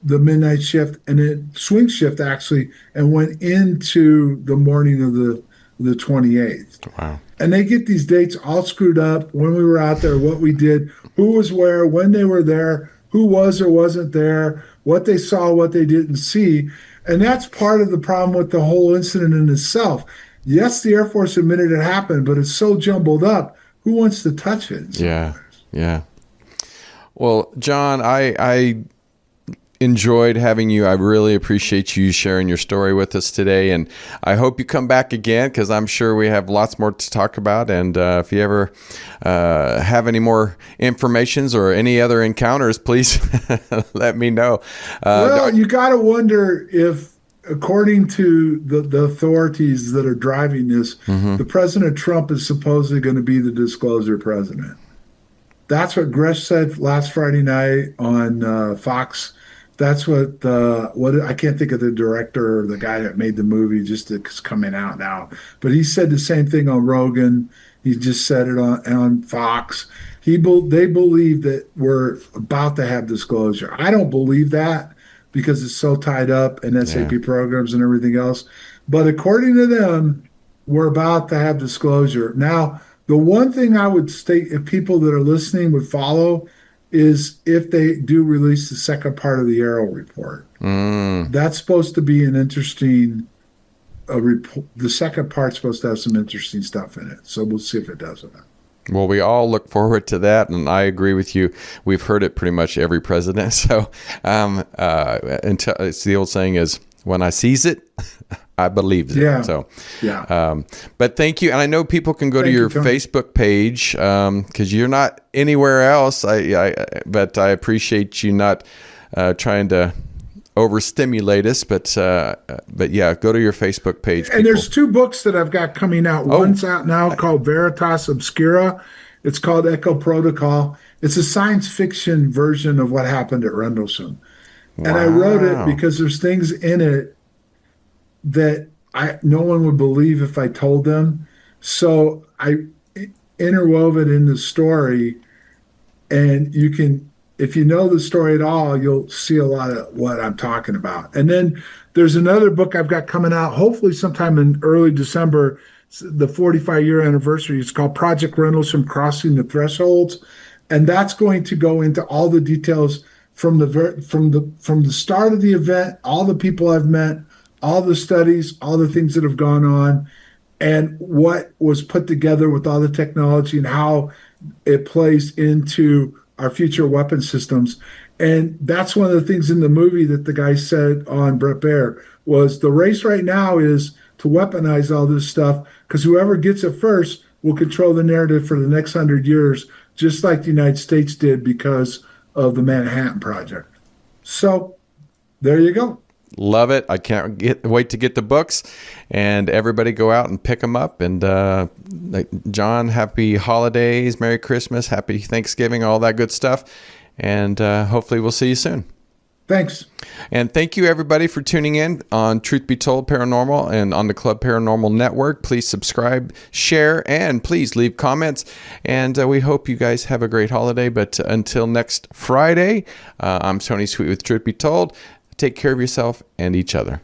the midnight shift, and it swing shift actually, and went into the morning of the 28th. wow. And they get these dates all screwed up, when we were out there, what we did, who was where, when they were there, who was or wasn't there, what they saw, what they didn't see. And that's part of the problem with the whole incident in itself. Yes, the Air Force admitted it happened, but it's so jumbled up. Who wants to touch it? Yeah. Well, John, I enjoyed having you. I really appreciate you sharing your story with us today, and I hope you come back again, because I'm sure we have lots more to talk about. And if you ever have any more informations or any other encounters, please let me know. Well, you got to wonder if according to the authorities that are driving this, the President Trump is supposedly going to be the disclosure president. That's what Gresh said last Friday night on Fox. That's what I can't think of the director or the guy that made the movie, just it's coming out now. But he said the same thing on Rogan. He just said it on Fox. They believe that we're about to have disclosure. I don't believe that because it's so tied up in SAP programs and everything else. But according to them, we're about to have disclosure. Now, the one thing I would state, if people that are listening would follow, is if they do release the second part of the Arrow report. That's supposed to be an interesting report. The second part's supposed to have some interesting stuff in it. So we'll see if it does or not. Well, we all look forward to that, and I agree with you. We've heard it pretty much every president. So it's the old saying is, when I sees it, I believes it. Yeah. So, yeah. But thank you. And I know people can go to your Facebook page because you're not anywhere else. But I appreciate you not trying to overstimulate us. But yeah, go to your Facebook page. And there's two books that I've got coming out. One's out now called Veritas Obscura. It's called Echo Protocol. It's a science fiction version of what happened at Rendlesham. Wow. And I wrote it because there's things in it that no one would believe if I told them. So I interwove it in the story, and you can, if you know the story at all, you'll see a lot of what I'm talking about. And then there's another book I've got coming out, hopefully sometime in early December, the 45-year anniversary. It's called Project Rendlesham: Crossing the Thresholds, and that's going to go into all the details from the start of the event, all the people I've met, all the studies, all the things that have gone on, and what was put together with all the technology and how it plays into our future weapon systems. And that's one of the things in the movie that the guy said on Brett Baer was the race right now is to weaponize all this stuff, because whoever gets it first will control the narrative for the next 100 years, just like the United States did because of the Manhattan Project. So there you go. Love it. I can't wait to get the books, and everybody go out and pick them up. And John, happy holidays, Merry Christmas, happy Thanksgiving, all that good stuff. And hopefully we'll see you soon. Thanks. And thank you, everybody, for tuning in on Truth Be Told Paranormal and on the Club Paranormal Network. Please subscribe, share, and please leave comments. And we hope you guys have a great holiday. But until next Friday, I'm Tony Sweet with Truth Be Told. Take care of yourself and each other.